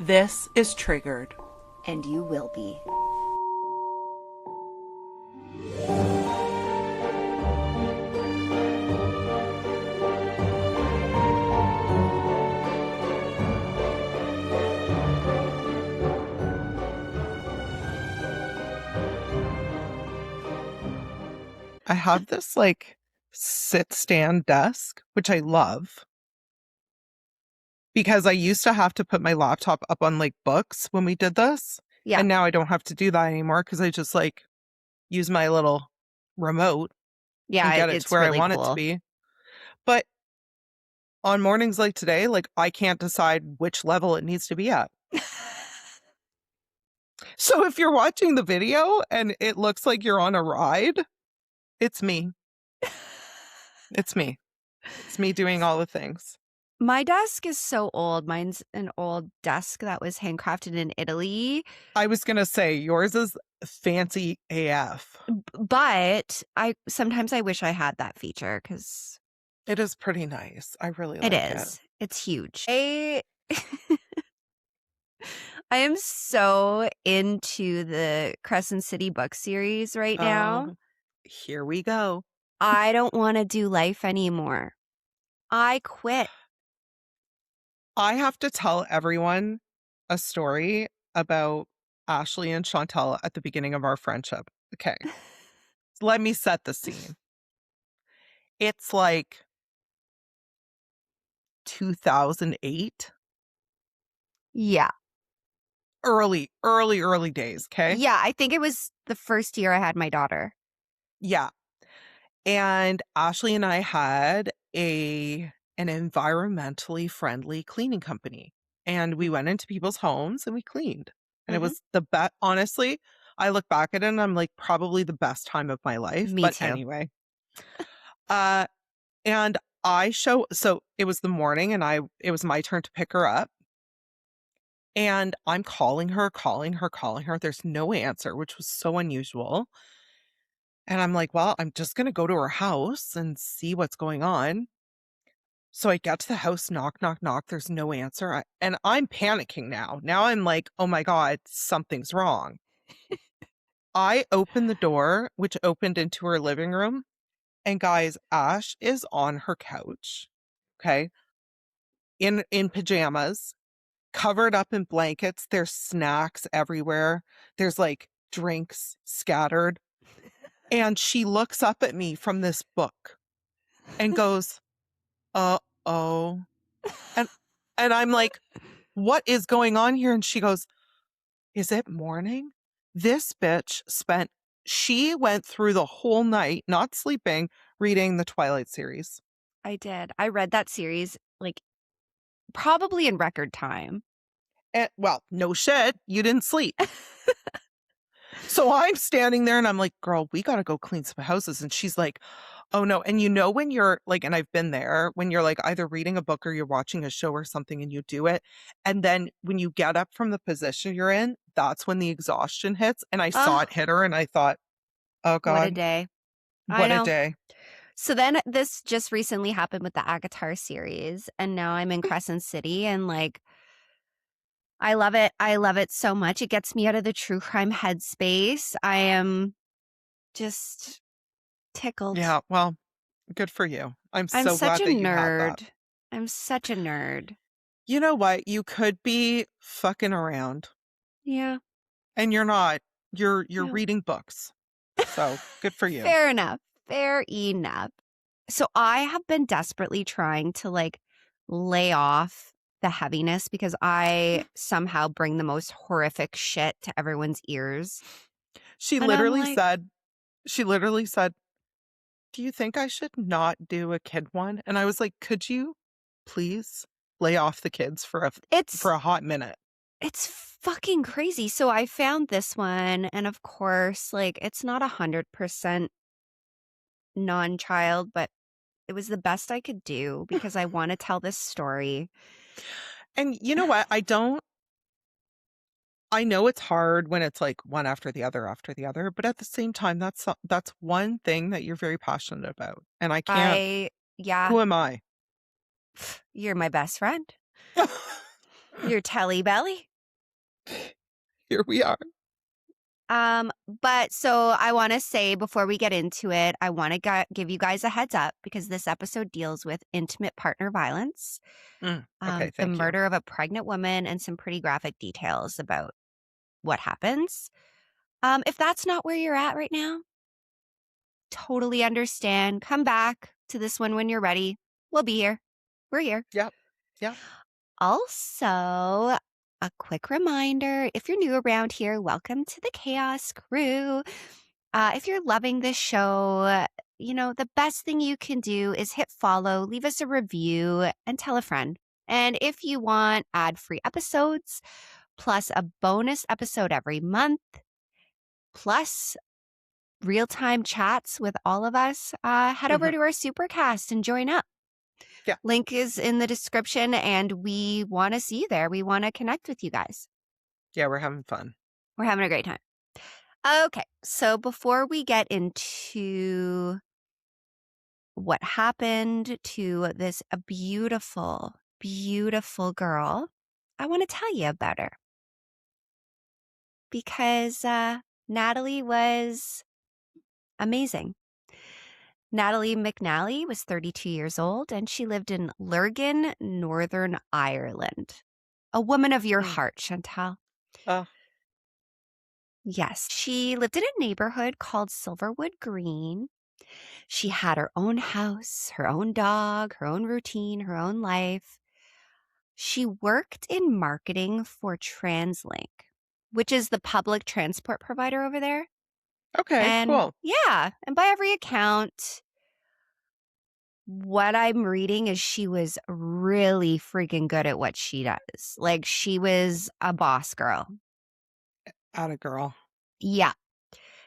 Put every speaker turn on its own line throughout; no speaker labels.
This is Triggered.
And you will be.
I have this sit-stand desk, which I love. Because I used to have to put my laptop up on books when we did this.
Yeah.
And now I don't have to do that anymore because I just use my little remote and get it to where
really
I want
cool.
it to be. But on mornings like today, I can't decide which level it needs to be at. So if you're watching the video and it looks like you're on a ride, it's me. It's me. It's me doing all the things.
My desk is so old. Mine's an old desk that was handcrafted in Italy.
I was going to say yours is fancy AF.
But sometimes I wish I had that feature because
it is pretty nice. I really like
it is. It's huge. I am so into the Crescent City book series right now.
Here we go.
I don't want to do life anymore. I quit.
I have to tell everyone a story about Ashley and Chantal at the beginning of our friendship. Okay. Let me set the scene. It's 2008.
Yeah.
Early days, okay?
Yeah, I think it was the first year I had my daughter.
Yeah. And Ashley and I had an environmentally friendly cleaning company. And we went into people's homes and we cleaned. And it was the best. Honestly, I look back at it and I'm probably the best time of my life.
Me too.
Anyway. And so it was the morning and it was my turn to pick her up. And I'm calling her. There's no answer, which was so unusual. And I'm well, I'm just going to go to her house and see what's going on. So I get to the house, knock. There's no answer. And I'm panicking now. Now I'm oh my God, something's wrong. I open the door, which opened into her living room. And guys, Ash is on her couch. Okay. In pajamas, covered up in blankets. There's snacks everywhere. There's drinks scattered. And she looks up at me from this book and goes, uh-oh. And I'm what is going on here? And she goes, is it morning? This bitch she went through the whole night, not sleeping, reading the Twilight series.
I did. I read that series probably in record time.
And, well, no shit. You didn't sleep. So I'm standing there and I'm girl, we got to go clean some houses. And she's oh no. And when you're and I've been there, when you're either reading a book or you're watching a show or something and you do it. And then when you get up from the position you're in, that's when the exhaustion hits. And I saw it hit her and I thought, oh God.
What a day.
What a day.
So then this just recently happened with the Agatar series. And now I'm in Crescent City and I love it. I love it so much. It gets me out of the true crime headspace. I am just tickled.
Yeah, well, good for you. I'm so glad that you had that.
I'm such a nerd.
You know what? You could be fucking around.
Yeah.
And you're not. You're reading books. So good for you.
Fair enough. So I have been desperately trying to lay off the heaviness because I somehow bring the most horrific shit to everyone's ears.
She literally said, do you think I should not do a kid one? And I was could you please lay off the kids for a hot minute?
It's fucking crazy. So I found this one and of course, it's not 100% non-child, but it was the best I could do because I want to tell this story.
And you know what? I know it's hard when it's one after the other, but at the same time, that's one thing that you're very passionate about. And I can't.
Yeah.
Who am I?
You're my best friend. Your telly belly.
Here we are.
But so I want to say before we get into it, I want to give you guys a heads up because this episode deals with intimate partner violence,
Okay,
the
thank you.
murder of a pregnant woman, and some pretty graphic details about what happens. If that's not where you're at right now, totally understand. Come back to this one when you're ready. We'll be here. We're here.
Yep. Yep.
Also, a quick reminder if you're new around here, welcome to the Chaos Crew. If you're loving this show, the best thing you can do is hit follow, leave us a review, and tell a friend. And if you want ad free episodes, plus a bonus episode every month, plus real time chats with all of us, head over
Mhm.
to our Supercast and join up.
Yeah.
Link is in the description, and we want to see you there. We want to connect with you guys.
Yeah, we're having fun.
We're having a great time. Okay, so before we get into what happened to this beautiful, beautiful girl, I want to tell you about her. Because Natalie was amazing. Natalie McNally was 32 years old, and she lived in Lurgan, Northern Ireland. A woman of your
Mm.
heart, Chantal.
Oh,
Yes, she lived in a neighborhood called Silverwood Green. She had her own house, her own dog, her own routine, her own life. She worked in marketing for TransLink, which is the public transport provider over there.
okay,
And
cool.
yeah, and by every account, what I'm reading is she was really freaking good at what she does. Like she was a boss girl.
Atta girl.
Yeah.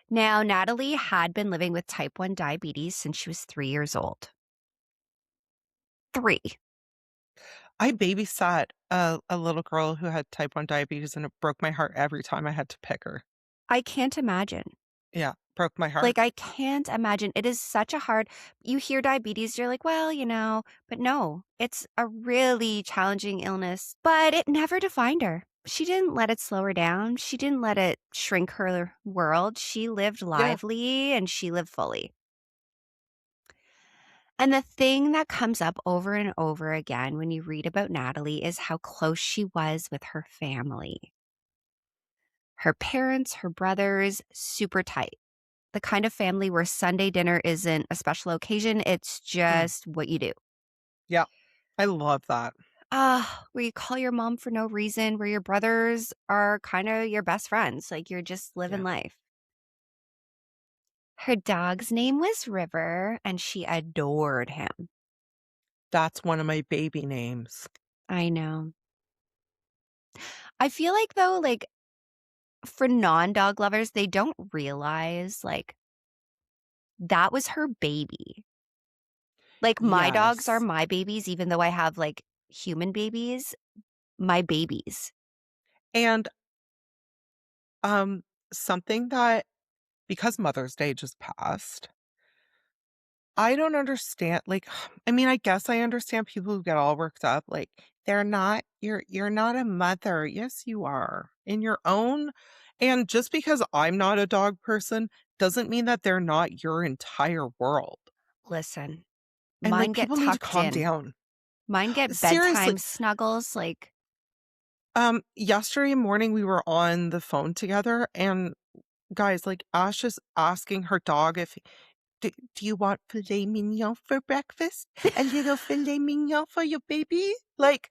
Now, Natalie had been living with type 1 diabetes since she was 3 years old. 3.
I babysat a little girl who had type 1 diabetes, and it broke my heart every time I had to pick her.
I can't imagine.
Yeah, broke my heart.
Like, I can't imagine. It is such a hard, you hear diabetes, you're like, well, but no, it's a really challenging illness, but it never defined her. She didn't let it slow her down. She didn't let it shrink her world. She lived
Yeah.
lively and she lived fully. And the thing that comes up over and over again when you read about Natalie is how close she was with her family. Her parents, her brothers, super tight. The kind of family where Sunday dinner isn't a special occasion, it's
Mm.
just what you do.
Yeah. I love that.
Where you call your mom for no reason, where your brothers are kind of your best friends, like you're just living
Yeah.
life. Her dog's name was River, and she adored him.
That's one of my baby names.
I know. I feel like, though, like, for non-dog lovers, they don't realize, like, that was her baby. Like, my dogs are
Yes.
my babies, even though I have, like, human babies, my babies.
And something that because Mother's Day just passed, I don't understand, like, I mean, I guess I understand people who get all worked up, like, you're not a mother. Yes, you are. In your own and just because I'm not a dog person doesn't mean that they're not your entire world.
Listen,
And,
mine
like,
get
people need to
tucked
calm
in.
down.
Mine get
Seriously,
bedtime snuggles, like,
yesterday morning we were on the phone together and guys, like, Ash is asking her dog if do you want filet mignon for breakfast? A little filet mignon for your baby? Like,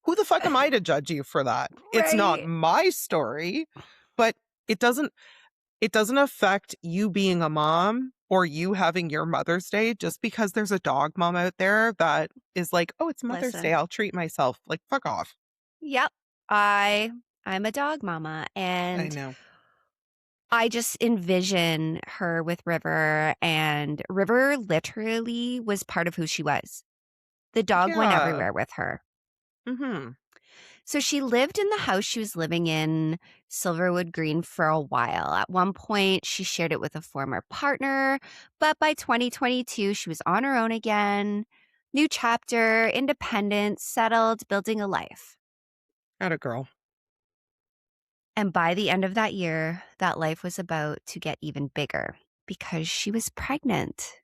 who the fuck am I to judge you for that? It's not
right?
my story, but it doesn't it doesn't affect you being a mom or you having your Mother's Day just because there's a dog mom out there that is like, "Oh, it's Mother's Day.
Listen,
I'll treat myself." Like, fuck off.
yep, I'm a dog mama,
I
and
know.
I just envision her with River, and River literally was part of who she was. The dog went
Yeah.
everywhere with her.
Mhm.
So she lived in the house she was living in, Silverwood Green, for a while. At one point, she shared it with a former partner, but by 2022, she was on her own again. New chapter, independent, settled, building a life.
Atta girl.
And by the end of that year, that life was about to get even bigger because she was pregnant.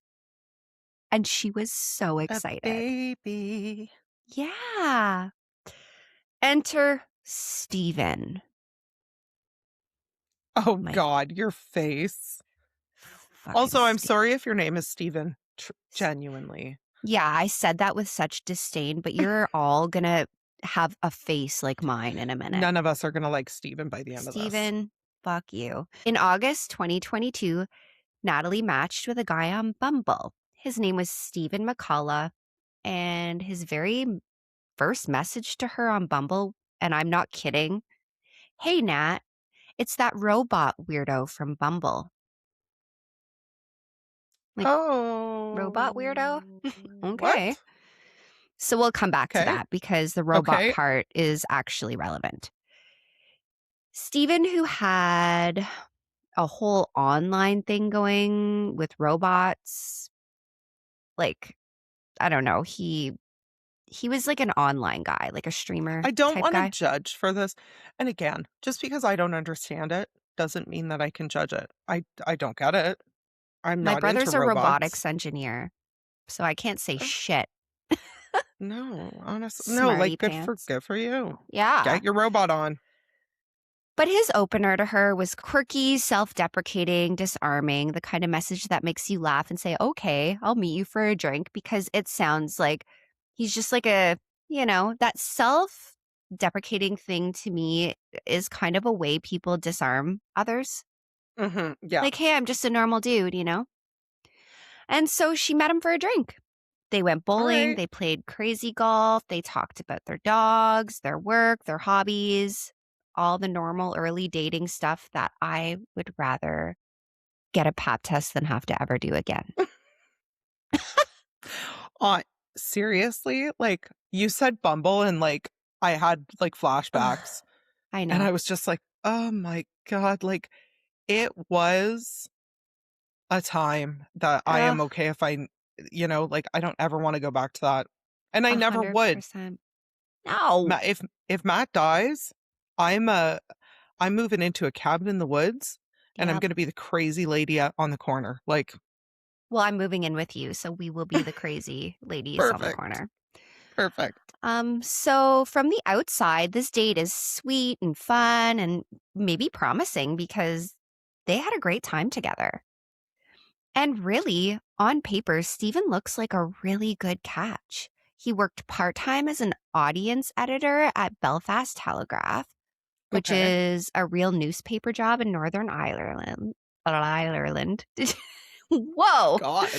And she was so
A
excited.
baby.
Yeah. Enter Steven.
Oh,
My
God, your face.
fucking
Also, I'm
Steven.
sorry if your name is Steven. Genuinely.
Yeah, I said that with such disdain, but you're all gonna have a face like mine in a minute.
None of us are going to like Steven by the end of this.
Steven, fuck you. In August 2022, Natalie matched with a guy on Bumble. His name was Stephen McCullagh, and his very first message to her on Bumble, and I'm not kidding, "Hey, Nat, it's that robot weirdo from Bumble." Like, robot weirdo?
Oh,
Okay.
what?
So we'll come back to
Okay.
that because the robot
Okay.
part is actually relevant. Steven, who had a whole online thing going with robots, like, I don't know, he was like an online guy, like a streamer
I don't
type
want to
guy.
judge for this. And again, just because I don't understand it doesn't mean that I can judge it. I don't get it. I'm
My
not into
brother's a
robots.
robotics engineer, so I can't say shit.
No, honestly, no,
Smarty
like
pants.
good for you.
Yeah.
Get your robot on.
But his opener to her was quirky, self-deprecating, disarming, the kind of message that makes you laugh and say, "Okay, I'll meet you for a drink," because it sounds like he's just like that self-deprecating thing to me is kind of a way people disarm others.
Yeah.
Like, "Hey, I'm just a normal dude." And so she met him for a drink. They went
All
bowling,
right.
they played crazy golf, they talked about their dogs, their work, their hobbies, all the normal early dating stuff that I would rather get a pap test than have to ever do again.
Uh, seriously, like you said Bumble and like I had like
Ugh,
flashbacks
I
and
know.
I was just like, "Oh my God." Like it was a time that I
Ugh,
am okay if like I don't ever want to go back to that. And I never would.
100%. No.
If Matt dies, I'm uh I'm moving into a cabin in the woods and I'm
Yep.
going to be the crazy lady on the corner. Like
Well, I'm moving in with you, so we will be the crazy ladies on the
perfect.
corner.
Perfect.
So from the outside, this date is sweet and fun and maybe promising because they had a great time together. And really, on paper, Steven looks like a really good catch. He worked part-time as an audience editor at Belfast Telegraph, which
Okay.
is a real newspaper job in Northern Ireland. Ireland. Whoa.
God.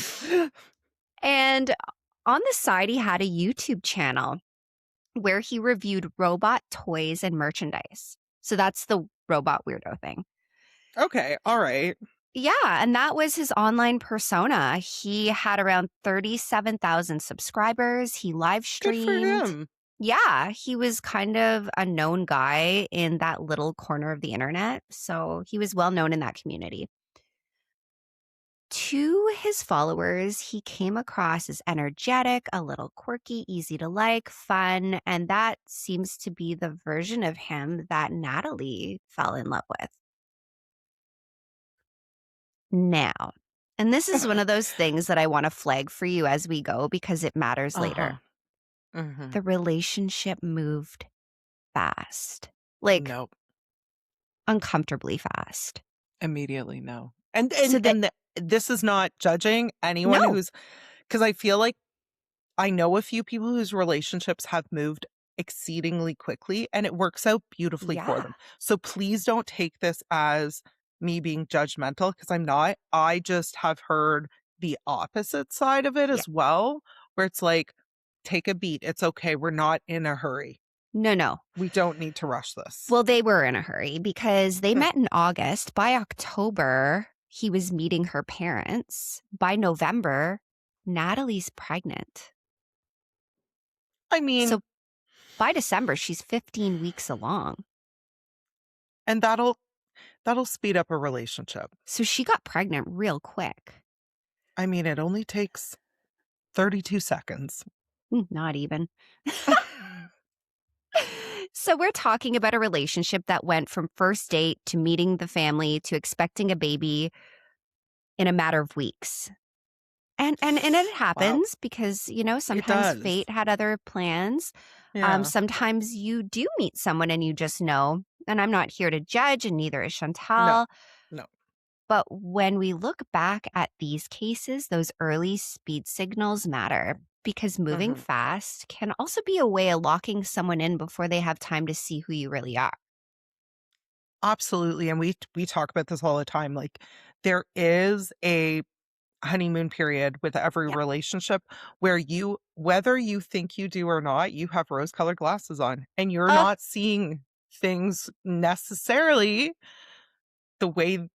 And on the side, he had a YouTube channel where he reviewed robot toys and merchandise. So that's the robot weirdo thing.
Okay. All right.
Yeah, and that was his online persona. He had around 37,000 subscribers. He live
Good for
streamed.
him.
Yeah, he was kind of a known guy in that little corner of the internet. So he was well known in that community. To his followers, he came across as energetic, a little quirky, easy to like, fun, and that seems to be the version of him that Natalie fell in love with. Now, and this is one of those things that I want to flag for you as we go because it matters
Uh-huh.
later.
Mhm.
The relationship moved fast, like
Nope.
uncomfortably fast.
Immediately no. And
So
and
that,
and th this is not judging anyone
no,
who's because I feel like I know a few people whose relationships have moved exceedingly quickly, and it works out beautifully for
yeah,
them. So please don't take this as me being judgmental because I'm not. I just have heard the opposite side of it
yeah,
as well, where it's like, take a beat. It's okay. We're not in a hurry.
no, no.
We don't need to rush this.
Well, they were in a hurry because they
Hmm.
met in August. By October, he was meeting her parents. By November, Natalie's pregnant.
I mean,
So by December, she's 15 weeks along.
and that'll speed up a relationship.
So she got pregnant real quick.
I mean, it only takes 32 seconds.
Not even. So we're talking about a relationship that went from first date to meeting the family to expecting a baby in a matter of weeks. And it
Wow.
happens because,
It
sometimes
does.
fate had other plans.
Yeah.
Sometimes you do meet someone and you just know. And I'm not here to judge, and neither is
No.
Chantal.
No.
But when we look back at these cases, those early speed signals matter because moving
Mhm.
fast can also be a way of locking someone in before they have time to see who you really are.
Absolutely, and we talk about this all the time, like, there is a honeymoon period with every
Yeah.
relationship where you whether you think you do or not, you have rose-colored glasses on, and you're
Uh,
not seeing things necessarily the way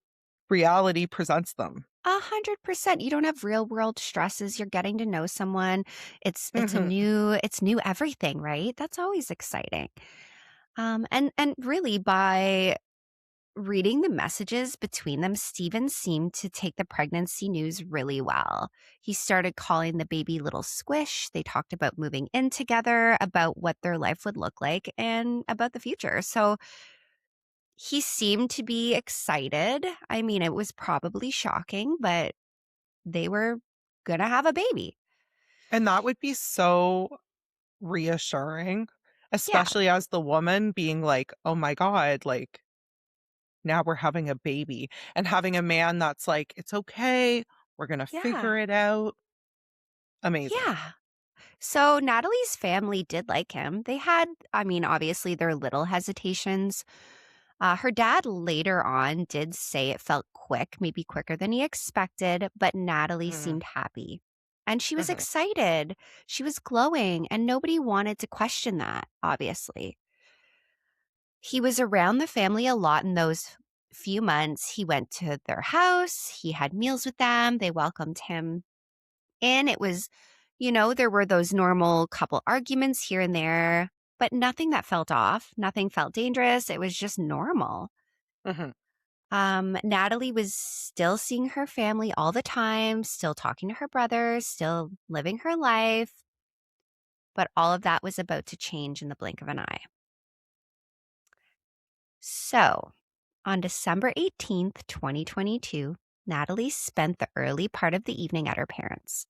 reality presents them.
100%. You don't have real world stresses. You're getting to know someone.
Mhm.
It's new everything, right? That's always exciting. And really by reading the messages between them, Steven seemed to take the pregnancy news really well. He started calling the baby little squish. They talked about moving in together, about what their life would look like, and about the future. So he seemed to be excited. I mean, it was probably shocking, but they were gonna have a baby.
And that would be so reassuring,
Yeah,
especially as the woman being like, "Oh my god, like, now we're having a baby," and having a man that's like, "It's okay, we're gonna
yeah,
figure it out." Amazing.
yeah. So Natalie's family did like him. They had, I mean, obviously their little hesitations. Her dad later on did say it felt quick, maybe quicker than he expected, but Natalie
Mm,
seemed happy. And she was
mhm,
excited. She was glowing, and nobody wanted to question that, obviously. He was around the family a lot in those few months. He went to their house, he had meals with them, they welcomed him in. It was, there were those normal couple arguments here and there, but nothing that felt off, nothing felt dangerous. It was just normal.
mhm.
Natalie was still seeing her family all the time, still talking to her brothers, still living her life, but all of that was about to change in the blink of an eye. So, on December 18th, 2022, Natalie spent the early part of the evening at her parents'.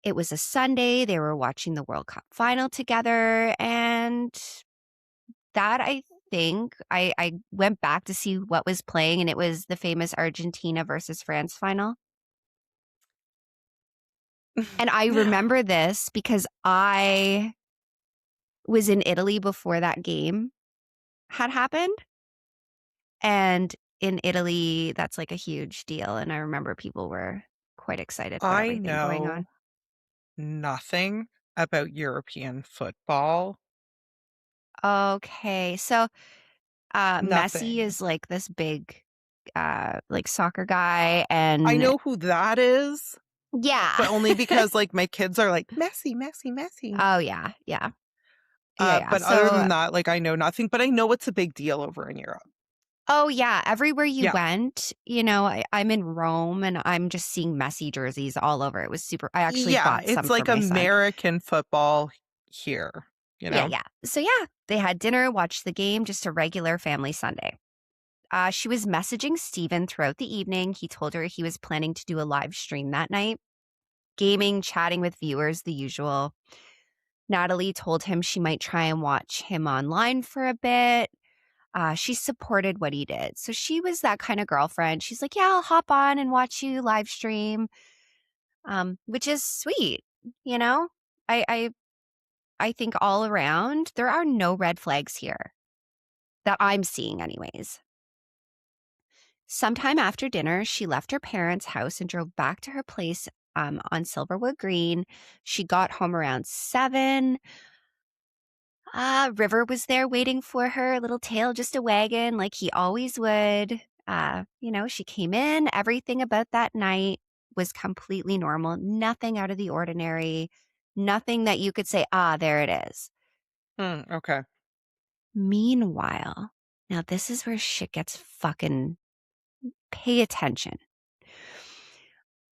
It was a Sunday. They were watching the World Cup final together. And that, I think, I went back to see what was playing, and it was the famous Argentina versus France final. And I remember this because I was in Italy before that game had happened. And in Italy, that's like a huge deal. And I remember people were quite excited about
I
everything going
know
on.
nothing about European football.
Okay. So Messi
Nothing.
is like this big like soccer guy,
I
and
know who that is,
yeah.
but only because, like, my kids are like, "Messi, Messi, Messi."
Oh yeah, yeah. Yeah, yeah.
But other
So
than that, like, I know nothing, but I know it's a big deal over in Europe.
oh yeah, everywhere you
Yeah.
went, I'm in Rome and I'm just seeing Messi jerseys all over. It was super. I actually
Yeah,
bought
it's
some for
like
my son.
American football here, you
Yeah,
know?
yeah. So yeah, they had dinner, watched the game, just a regular family Sunday. She was messaging Steven throughout the evening. He told her he was planning to do a live stream that night, gaming, chatting with viewers, the usual. Natalie told him she might try and watch him online for a bit. She supported what he did. So she was that kind of girlfriend. She's like, yeah, I'll hop on and watch you live stream, which is sweet. You know, I, I, I think all around, there are no red flags here that I'm seeing anyways. Sometime after dinner, she left her parents' house and drove back to her place on Silverwood Green. She got home around 7. River was there waiting for her, little tail just a wagging like he always would. She came in. Everything about that night was completely normal, nothing out of the ordinary, nothing that you could say, there it is.
Okay.
Meanwhile, now this is where shit gets fucking pay attention.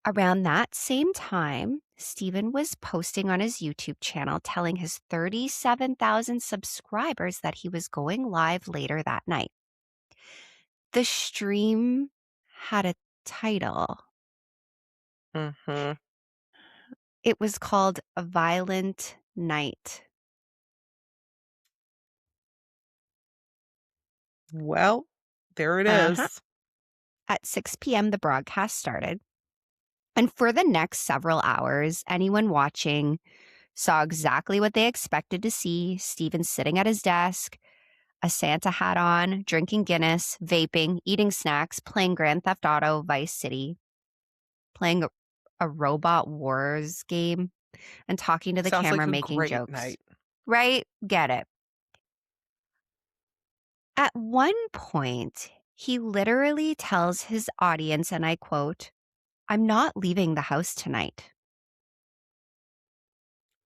Around that same time, Steven was posting on his YouTube channel telling his 37,000 subscribers that he was going live later that night. The stream had a title.
Mm-hmm.
It was called A Violent Night.
Well, there it
Uh-huh.
is.
At 6 p.m., the broadcast started. And for the next several hours, anyone watching saw exactly what they expected to see. Steven sitting at his desk, a Santa hat on, drinking Guinness, vaping, eating snacks, playing Grand Theft Auto Vice City, playing a Robot Wars game, and talking to the
Sounds like
camera,
a
making
great
jokes.
night.
Right? Get it. At one point, he literally tells his audience, and I quote, "I'm not leaving the house tonight."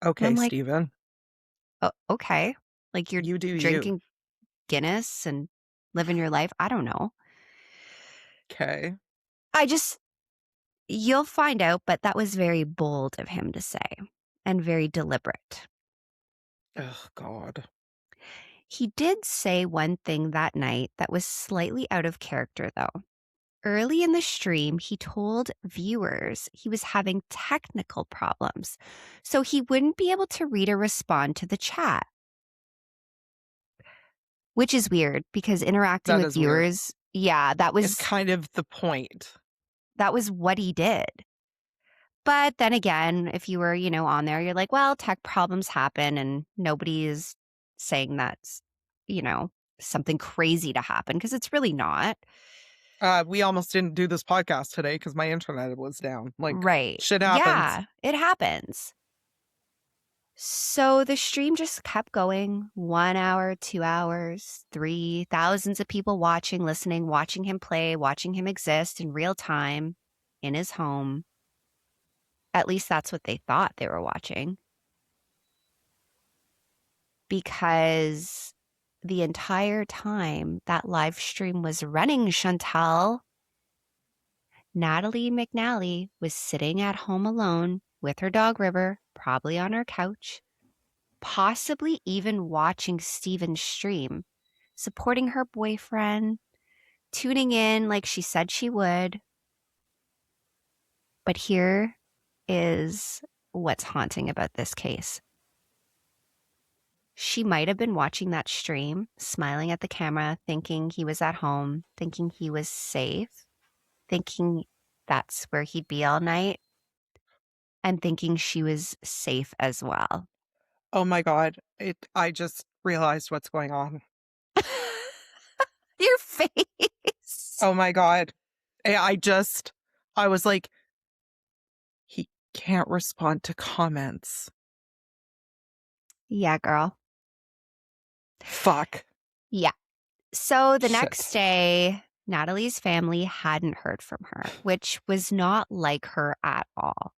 And
Okay,
I'm like,
Steven.
oh, okay. Like you're
You do you.
drinking Guinness and living your life. I don't know.
Okay.
You'll find out, but that was very bold of him to say and very deliberate.
Oh, God.
He did say one thing that night that was slightly out of character, though. Early in the stream, he told viewers he was having technical problems, so he wouldn't be able to read or respond to the chat. Which is weird because interacting
That
with
is weird.
viewers, yeah,
It's kind of the point.
that was what he did. But then again, if you were, on there, you're like, well, tech problems happen and nobody is saying that's, something crazy to happen because it's really not.
We almost didn't do this podcast today because my internet was down. Like,
Right.
shit happens.
Yeah, it happens. So the stream just kept going 1 hour, 2 hours, 3, thousands of people watching, listening, watching him play, watching him exist in real time in his home. At least that's what they thought they were watching. Because the entire time that live stream was running, Chantal, Natalie McNally was sitting at home alone with her dog River, probably on her couch, possibly even watching Steven's stream, supporting her boyfriend, tuning in like she said she would. But here is what's haunting about this case. She might have been watching that stream, smiling at the camera, thinking he was at home, thinking he was safe, thinking that's where he'd be all night, and thinking she was safe as well.
Oh my God. I just realized what's going on.
Your face.
Oh my God. I was like, he can't respond to comments.
Yeah, girl.
Fuck.
Yeah. So the
Shit.
next day, Natalie's family hadn't heard from her, which was not like her at all.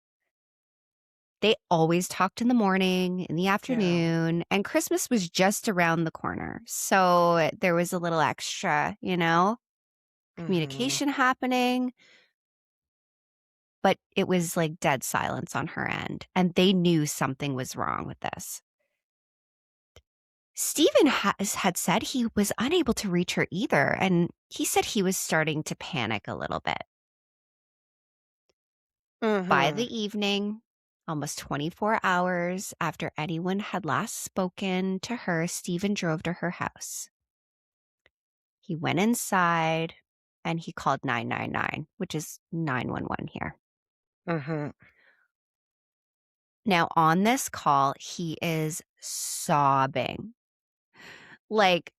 They always talked in the morning, in the afternoon, and Christmas was just around the corner. So there was a little extra, communication happening. But it was like dead silence on her end. And they knew something was wrong with this. Steven had said he was unable to reach her either. And he said he was starting to panic a little bit. By the evening, almost 24 hours after anyone had last spoken to her, Steven drove to her house. He went inside and he called 999, which is 911 here. Now, on this call, he is sobbing. Like,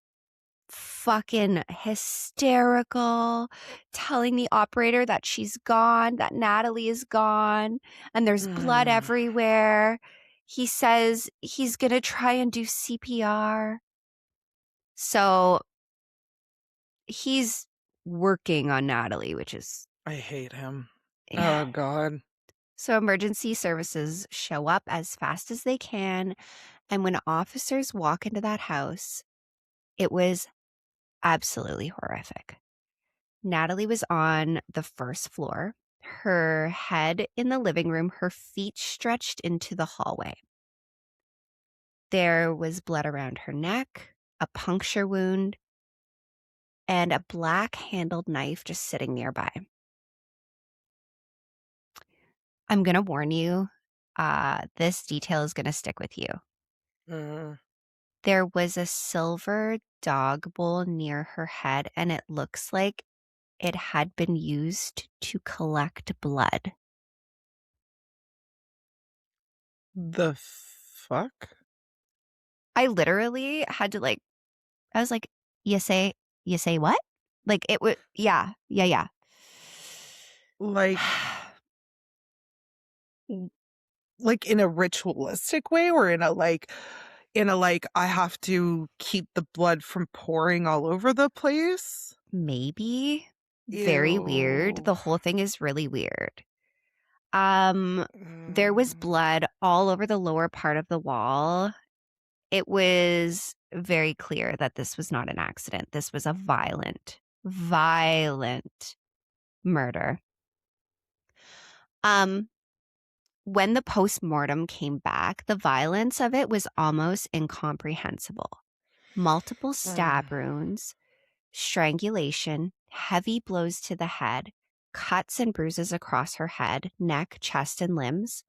fucking hysterical, telling the operator that she's gone, that Natalie is gone, and there's blood everywhere. He says he's going to try and do CPR. So he's working on Natalie, which is...
I hate him.
Yeah.
Oh, God.
So emergency services show up as fast as they can. And when officers walk into that house, it was absolutely horrific. Natalie was on the first floor. her head in the living room, her feet stretched into the hallway. There was blood around her neck, a puncture wound, and a black-handled knife just sitting nearby. I'm going to warn you, this detail is going to stick with you.
Mm.
There was a silver dog bowl near her head, and it looks like it had been used to collect blood.
The fuck?
I literally had to I was like, you say what? Like it would, yeah.
Like, like in a ritualistic way, or in a I have to keep the blood from pouring all over the place?
Maybe. Very weird.
Ew.
The whole thing is really weird. There was
Mm.
blood all over the lower part of the wall. It was very clear that this was not an accident. This was a violent murder. When the postmortem came back, the violence of it was almost incomprehensible. Multiple stab wounds, strangulation, heavy blows to the head, cuts and bruises across her head, neck, chest, and limbs,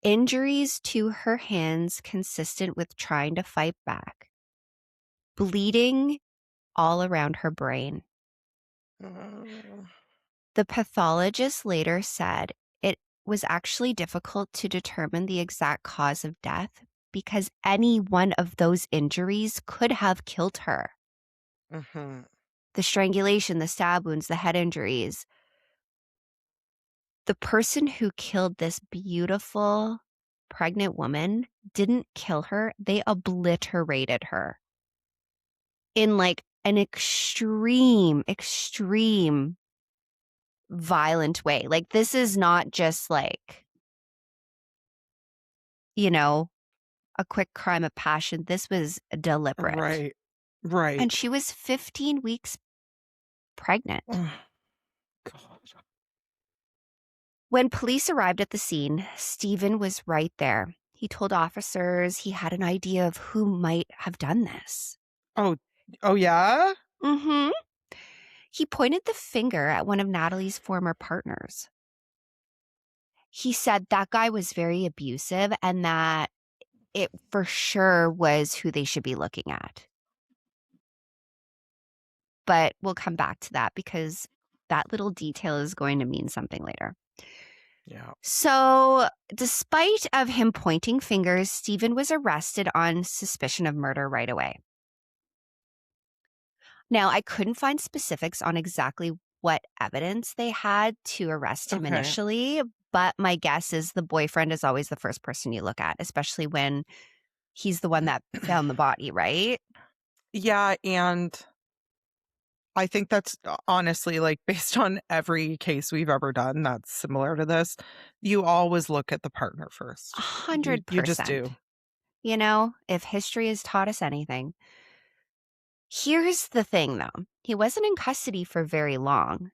injuries to her hands consistent with trying to fight back, bleeding all around her brain. The pathologist later said it was actually difficult to determine the exact cause of death because any one of those injuries could have killed her.
Mm-hmm.
The strangulation, the stab wounds, the head injuries. The person who killed this beautiful pregnant woman didn't kill her. They obliterated her in like an extreme violent way. Like, this is not just like, a quick crime of passion. This was deliberate.
Right.
And she was 15 weeks pregnant.
Oh, God.
When police arrived at the scene, Stephen was right there. He told officers he had an idea of who might have done this.
Oh yeah?
Mm-hmm. He pointed the finger at one of Natalie's former partners. He said that guy was very abusive and that it for sure was who they should be looking at. But we'll come back to that because that little detail is going to mean something later.
Yeah.
So, despite of him pointing fingers, Stephen was arrested on suspicion of murder right away. Now, I couldn't find specifics on exactly what evidence they had to arrest him
Okay.
initially, but my guess is the boyfriend is always the first person you look at, especially when he's the one that found the body, right?
Yeah, and I think that's honestly, like, based on every case we've ever done that's similar to this, you always look at the partner first. You just
100%.
do.
If history has taught us anything. Here's the thing, though. He wasn't in custody for very long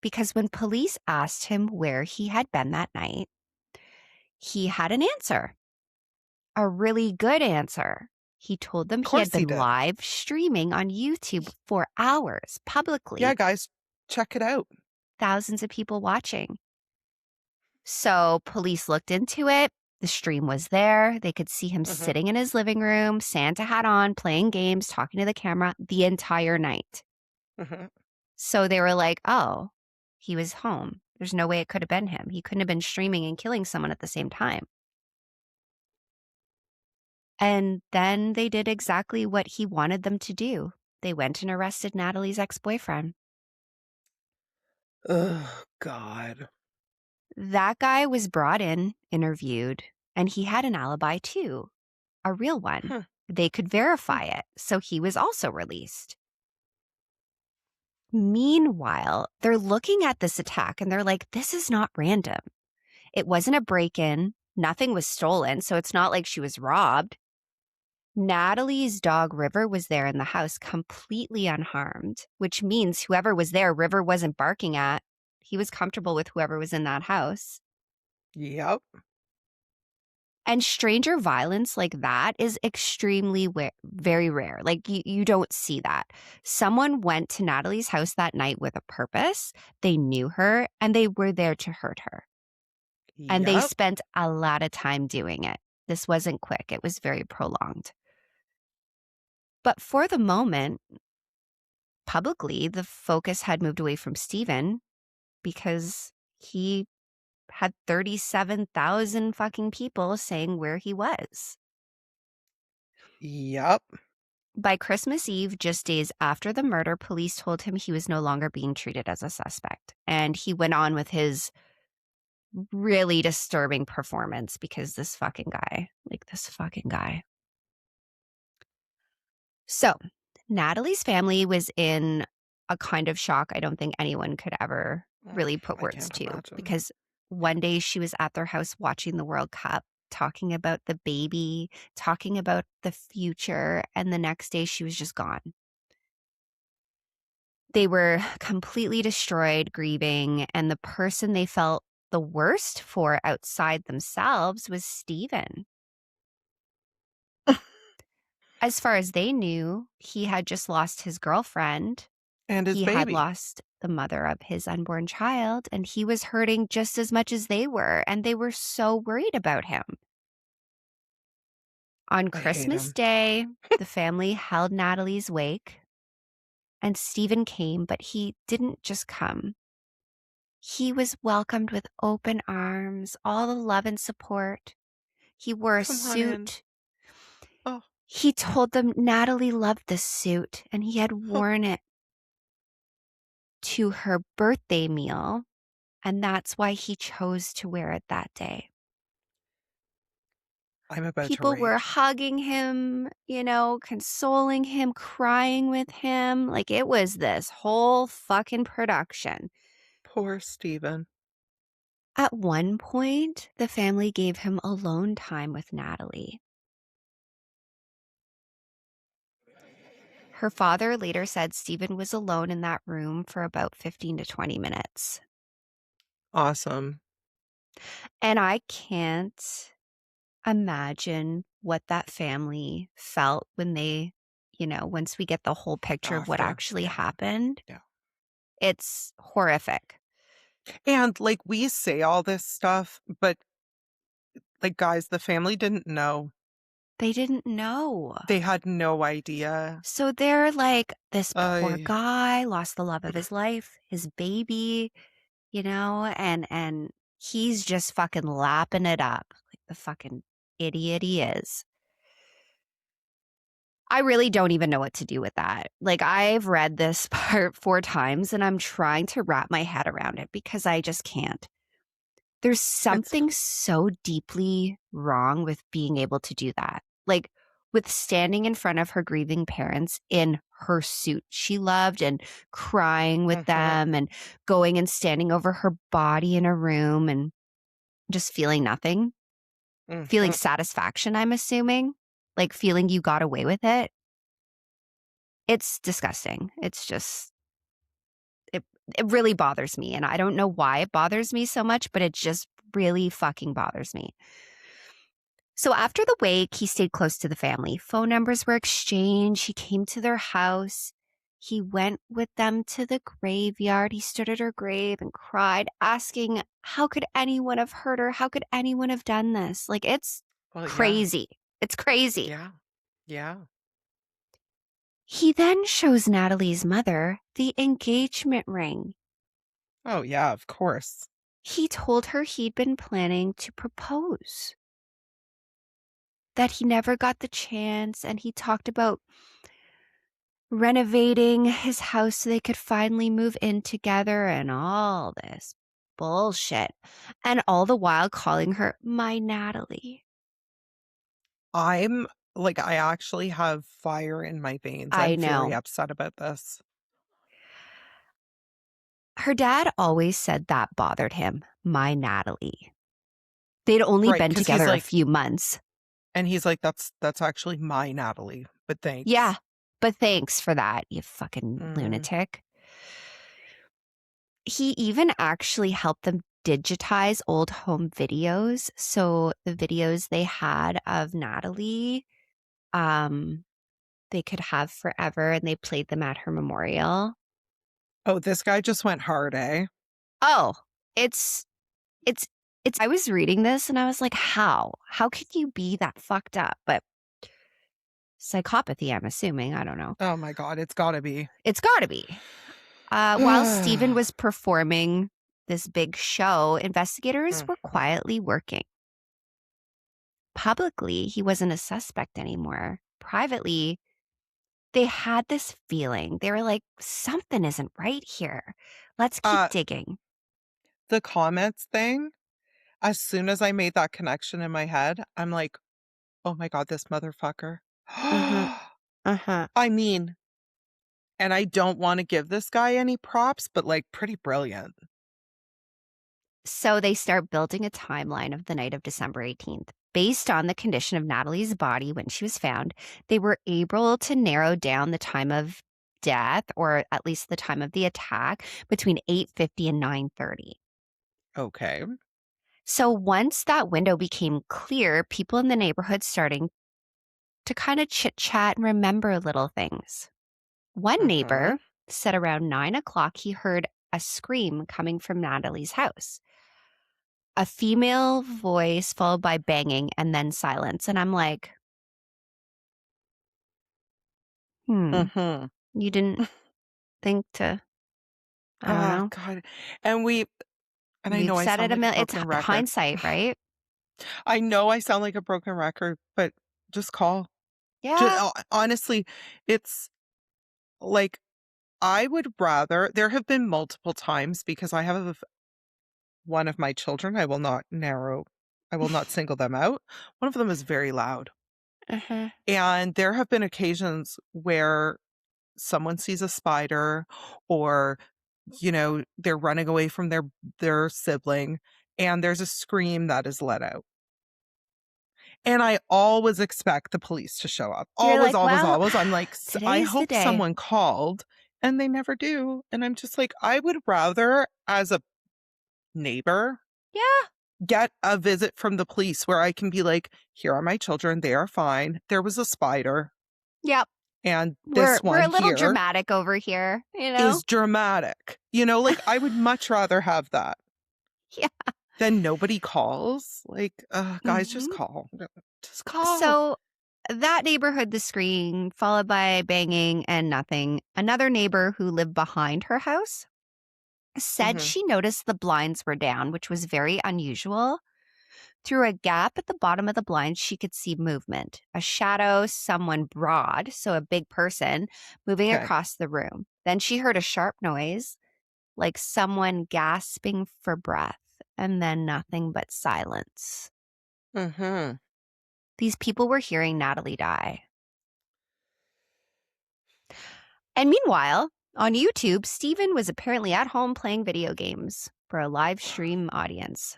because when police asked him where he had been that night, he had an answer. A really good answer. He told them
Of
he had
course he
been
did.
live streaming on YouTube for hours publicly.
Yeah, guys, check it out.
Thousands of people watching. So police looked into it. The stream was there. They could see him sitting in his living room, Santa hat on, playing games, talking to the camera the entire night. So they were like, oh, he was home. There's no way it could have been him. He couldn't have been streaming and killing someone at the same time. And then they did exactly what he wanted them to do. They went and arrested Natalie's ex-boyfriend.
Oh, God.
That guy was brought in, interviewed, and he had an alibi too, a real one. They could verify it, so he was also released. Meanwhile, they're looking at this attack and they're like, this is not random. It wasn't a break-in. Nothing was stolen, so it's not like she was robbed. Natalie's dog River was there in the house completely unharmed, which means whoever was there, River wasn't barking at. He was comfortable with whoever was in that house.
Yep.
And stranger violence like that is extremely very rare. Like you don't see that. Someone went to Natalie's house that night with a purpose. They knew her and they were there to hurt her. And they
Yep.
spent a lot of time doing it. This wasn't quick. It was very prolonged. But for the moment, publicly, the focus had moved away from Stephen because he had 37,000 fucking people saying where he was.
Yep.
By Christmas Eve, just days after the murder, police told him he was no longer being treated as a suspect. And he went on with his really disturbing performance because this fucking guy. So, Natalie's family was in a kind of shock I don't think anyone could ever really put
I
words
can't
to,
imagine.
because one day she was at their house watching the World Cup, talking about the baby, talking about the future, and the next day she was just gone. They were completely destroyed, grieving, and the person they felt the worst for outside themselves was Stephen. As far as they knew, he had just lost his girlfriend.
And his
He had
baby.
lost the mother of his unborn child, and he was hurting just as much as they were, and they were so worried about him. On
I hate
Christmas
him.
Day, the family held Natalie's wake, and Stephen came, but he didn't just come. He was welcomed with open arms, all the love and support. He wore a
Come on in.
suit.
Oh,
He told them Natalie loved this suit, and he had
oh,
worn it to her birthday meal, and that's why he chose to wear it that day.
I'm about to
People were
rage.
hugging him, consoling him, crying with him. Like, it was this whole fucking production.
Poor Stephen.
At one point, the family gave him alone time with Natalie. Her father later said Stephen was alone in that room for about 15 to 20 minutes.
Awesome.
And I can't imagine what that family felt when they, once we get the whole picture of what
After.
actually
Yeah.
happened.
Yeah.
It's horrific.
And like we say all this stuff, but like guys, the family didn't know.
They didn't know.
They had no idea.
So they're like, this poor
I
guy lost the love of his life, his baby, and he's just fucking lapping it up like the fucking idiot he is. I really don't even know what to do with that. Like, I've read this part 4 times and I'm trying to wrap my head around it because I just can't. There's
it's
something so deeply wrong with being able to do that. Like, with standing in front of her grieving parents in her suit she loved and crying with
mhm,
them and going and standing over her body in a room and just feeling nothing, feeling
mhm.
satisfaction, I'm assuming, like feeling you got away with it. It's disgusting. It's just, it really bothers me. And I don't know why it bothers me so much, but it just really fucking bothers me. So after the wake, he stayed close to the family. Phone numbers were exchanged. He came to their house. He went with them to the graveyard. He stood at her grave and cried, asking, how could anyone have hurt her? How could anyone have done this? Like, it's
Well, yeah.
crazy. It's crazy.
Yeah. Yeah.
He then shows Natalie's mother the engagement ring.
Oh, yeah, of course.
He told her he'd been planning to propose, that he never got the chance, and he talked about renovating his house so they could finally move in together and all this bullshit. And all the while calling her my Natalie.
I'm like, I actually have fire in my veins.
I
I'm very
know.
upset about this.
Her dad always said that bothered him, my Natalie. They'd only
Right,
been
because he's
together a
like,
few months.
and he's like, that's actually my Natalie, but
Yeah,
thanks.
but thanks for that, you fucking
Mm,
lunatic. He even actually helped them digitize old home videos. So the videos they had of Natalie, they could have forever, and they played them at her memorial.
Oh, this guy just went hard, eh?
Oh, it's it's I was reading this and I was like, how? How could you be that fucked up? But psychopathy, I'm assuming. I don't know.
Oh my God, it's gotta be.
It's gotta be. While Stephen was performing this big show, investigators were
Mhm.
quietly working. Publicly, he wasn't a suspect anymore. Privately, they had this feeling. They were like, something isn't right here. Let's keep
Uh,
digging.
the comments thing, as soon as I made that connection in my head, I'm like, "Oh my God, this motherfucker."
Uh-huh. Uh-huh.
I mean, and I don't wanna give this guy any props, but, like, pretty brilliant.
So they start building a timeline of the night of December 18th. Based on the condition of Natalie's body when she was found, they were able to narrow down the time of death, or at least the time of the attack, between 8:50 and 9:30.
Okay.
So once that window became clear, people in the neighborhood starting to kind of chit-chat and remember little things. One neighbor
Mhm.
said around 9 o'clock he heard a scream coming from Natalie's house. A female voice followed by banging and then silence. And I'm like,
Mhm.
you didn't think to, I don't
Oh
know.
God. And we and I
We've
know I
said
sound
it a
like a
million. It's
broken record.
hindsight, right?
I know I sound like a broken record, but just call.
Yeah.
Honestly, it's like I would rather there have been multiple times because I have one of my children, I will not single them out. One of them is very loud.
Uh-huh.
And there have been occasions where someone sees a spider or, they're running away from their sibling and there's a scream that is let out. And I always expect the police to show up.
You're
Always,
like,
always,
well,
always. I'm like, I
today's the
hope
day.
someone called and they never do. And I'm just like, I would rather, as a neighbor,
Yeah.
get a visit from the police where I can be like, here are my children. They are fine. There was a spider.
Yep.
And
We're
this
we're
one
a little
here
dramatic over here, you know?
is dramatic. Like I would much rather have that
Yeah.
than nobody calls. Like, guys, just
Hmm.
call. Just call.
So that neighborhood, the scream, followed by banging and nothing. Another neighbor who lived behind her house said
Hmm.
she noticed the blinds were down, which was very unusual. Through a gap at the bottom of the blind, she could see movement, a shadow, someone broad, so a big person, moving
Okay.
across the room. Then she heard a sharp noise, like someone gasping for breath, and then nothing but silence.
Hmm.
These people were hearing Natalie die. And meanwhile, on YouTube, Steven was apparently at home playing video games for a live stream audience.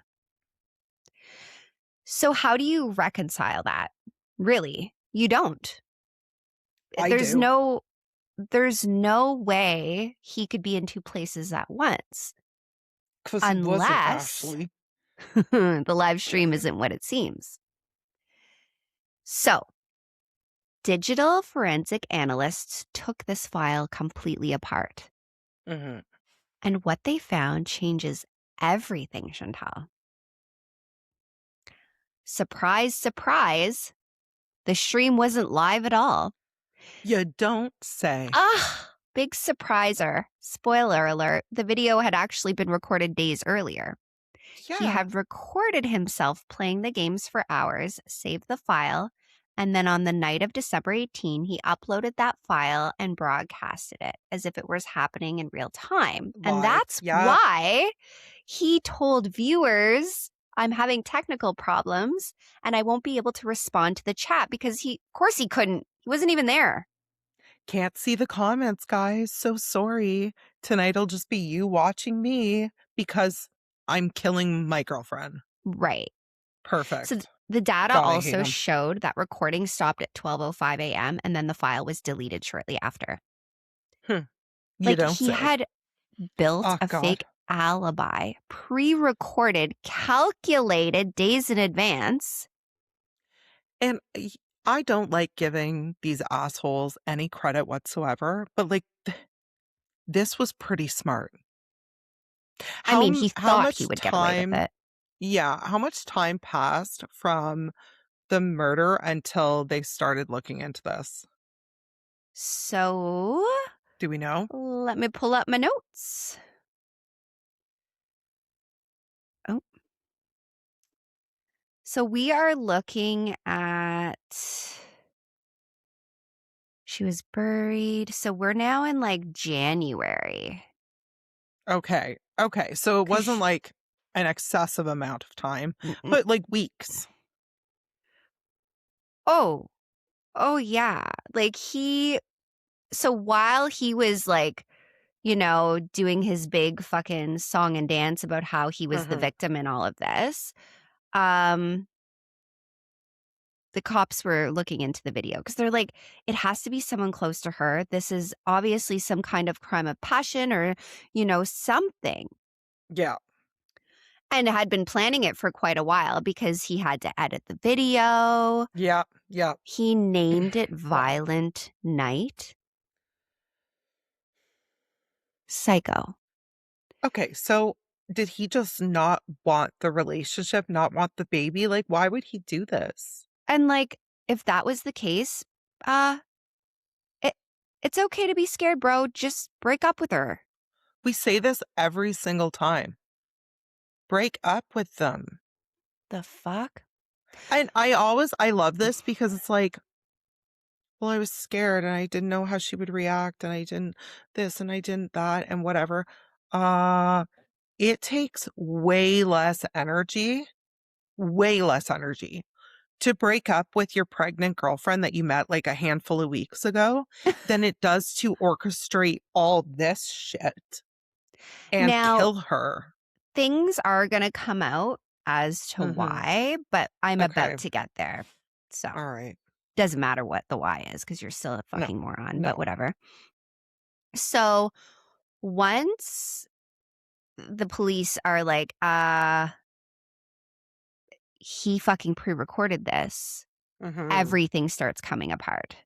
So how do you reconcile that? Really, you don't.
I
There's
do.
no there's no way he could be in two places at once
Because he wasn't
unless
actually.
the live stream isn't what it seems. So, digital forensic analysts took this file completely apart.
Hmm.
And what they found changes everything, Chantal. Surprise, surprise, the stream wasn't live at all.
You don't say.
Ah, big surpriser. Spoiler alert, the video had actually been recorded days earlier. He
Yeah.
had recorded himself playing the games for hours, saved the file, and then on the night of December 18, he uploaded that file and broadcasted it as if it was happening in real time. And
Live.
that's
Yeah.
why he told viewers, I'm having technical problems and I won't be able to respond to the chat because of course he couldn't. He wasn't even there.
Can't see the comments, guys. So sorry. Tonight'll just be you watching me because I'm killing my girlfriend.
Right. So
Perfect.
the data
God, I hate
also
him.
showed that recording stopped at 12:05 a.m. and then the file was deleted shortly after.
You
Like
don't
he
say.
had built
Oh,
a fake
God.
alibi, pre-recorded, calculated days in advance.
And I don't like giving these assholes any credit whatsoever, but like this was pretty smart.
I mean, he
How
thought he
much
would get away with
time
it.
yeah, how much time passed from the murder until they started looking into this?
So
Do we know?
let me pull up my notes. Oh, so we are looking at she was buried. So we're now in like January.
Okay. Okay. So it
'Cause
wasn't like an excessive amount of time,
mm-mm.
but like weeks.
Oh, oh yeah. Like so while he was like, doing his big fucking song and dance about how he was the
Mhm.
victim in all of this, um, the cops were looking into the video because they're like, it has to be someone close to her. This is obviously some kind of crime of passion or, something.
Yeah.
And had been planning it for quite a while because he had to edit the video.
Yeah. Yeah.
He named it
Wow.
Violent Night. Psycho.
Okay. So did he just not want the relationship, not want the baby? Like, why would he do this?
And like, if that was the case, uh, it, it's okay to be scared, bro. Just break up with her.
We say this every single time. Break up with them.
The fuck?
And I love this because it's like, well, I was scared and I didn't know how she would react and I didn't this and I didn't that and whatever. Uh, it takes way less energy to break up with your pregnant girlfriend that you met like a handful of weeks ago than it does to orchestrate all this shit and
Now,
kill her.
things are going to come out as to
Mhm.
why, but I'm about
Okay.
to get there. So,
All right.
doesn't matter what the why is because you're still a
No.
fucking moron, but
No.
whatever. So, once the police are like, he fucking pre recorded this,
Mhm.
everything starts coming apart.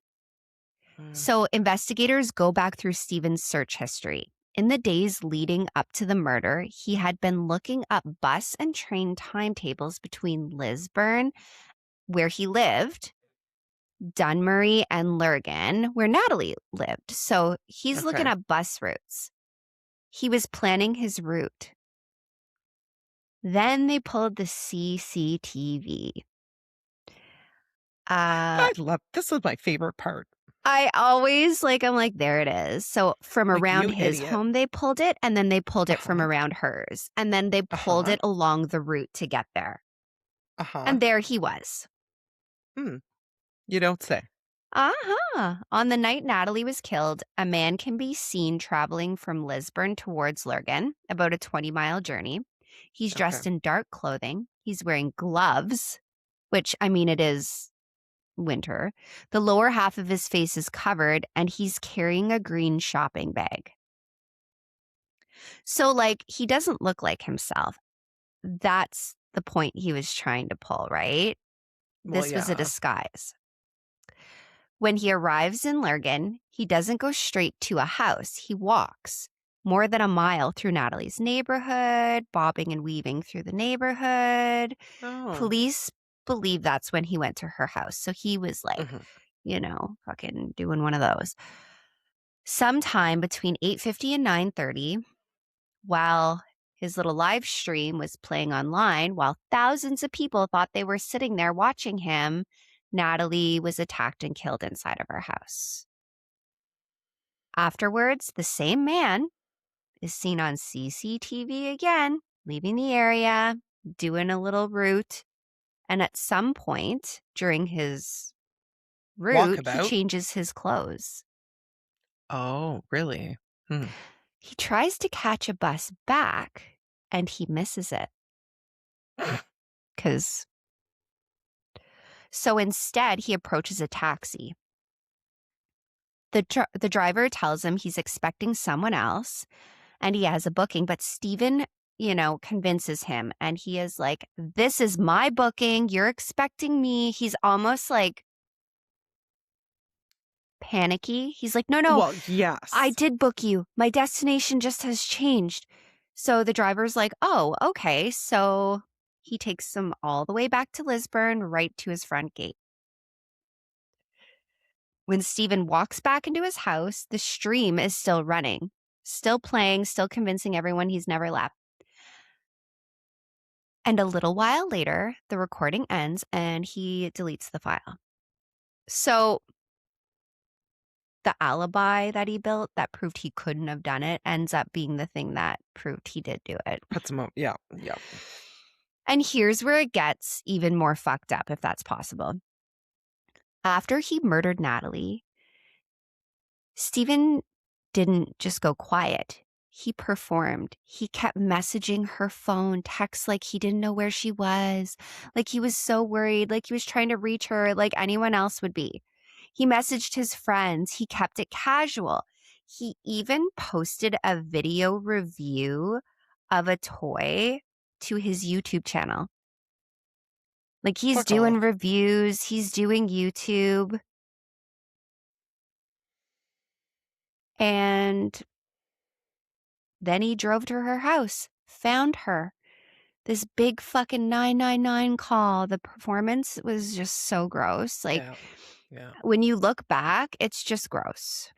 Mm.
So, investigators go back through Stephen's search history. In the days leading up to the murder, he had been looking up bus and train timetables between Lisburn, where he lived, Dunmurry, and Lurgan, where Natalie lived. So, he's looking
Okay.
at bus routes. He was planning his route. Then they pulled the CCTV. Uh,
I love this is my favorite part.
I always I'm like, there it is. So from
Like,
around
you
his
idiot.
home, they pulled it, and then they pulled it from
Uh-huh.
around hers, and then they pulled
Uh-huh.
it along the route to get there.
Uh-huh.
And there he was.
Hmm. You don't say.
Uh-huh. On the night Natalie was killed, a man can be seen traveling from Lisburn towards Lurgan, about a 20-mile journey. He's
Okay.
dressed in dark clothing. He's wearing gloves, which, I mean, it is winter. The lower half of his face is covered, and he's carrying a green shopping bag. So, he doesn't look like himself. That's the point he was trying to pull, right?
Well,
This was a
yeah.
disguise. When he arrives in Lurgan, he doesn't go straight to a house. He walks more than a mile through Natalie's neighborhood, bobbing and weaving through the neighborhood.
Oh.
Police believe that's when he went to her house. So he was
Mhm.
fucking doing one of those. Sometime between 8:50 and 9:30, while his little live stream was playing online, while thousands of people thought they were sitting there watching him, Natalie was attacked and killed inside of her house. Afterwards, the same man is seen on CCTV again, leaving the area, doing a little route. And at some point during his route, he
Walkabout?
changes his clothes.
Oh, really? Hmm.
He tries to catch a bus back and he misses it because so instead he approaches a taxi. The driver tells him he's expecting someone else. and he has a booking, but Steven, convinces him, and he is like, this is my booking. You're expecting me. He's almost like panicky. He's like, no,
Well,
I
yes.
did book you. My destination just has changed. So the driver's like, oh, okay. So he takes them all the way back to Lisburn, right to his front gate. When Stephen walks back into his house, the stream is still running, still playing, still convincing everyone he's never left. And a little while later, the recording ends and he deletes the file. So the alibi that he built that proved he couldn't have done it ends up being the thing that proved he did do it.
Puts him up. Yeah. Yeah.
And here's where it gets even more fucked up, if that's possible. After he murdered Natalie, Stephen didn't just go quiet. He performed. He kept messaging her phone, texts like he didn't know where she was, like he was so worried, like he was trying to reach her like anyone else would be. He messaged his friends. He kept it casual. He even posted a video review of a toy to his YouTube channel. Like he's
Fuck
doing
off.
reviews, he's doing YouTube. And then he drove to her house, found her. This big fucking 999 call. The performance was just so gross. Like,
Yeah.
when you look back, it's just gross.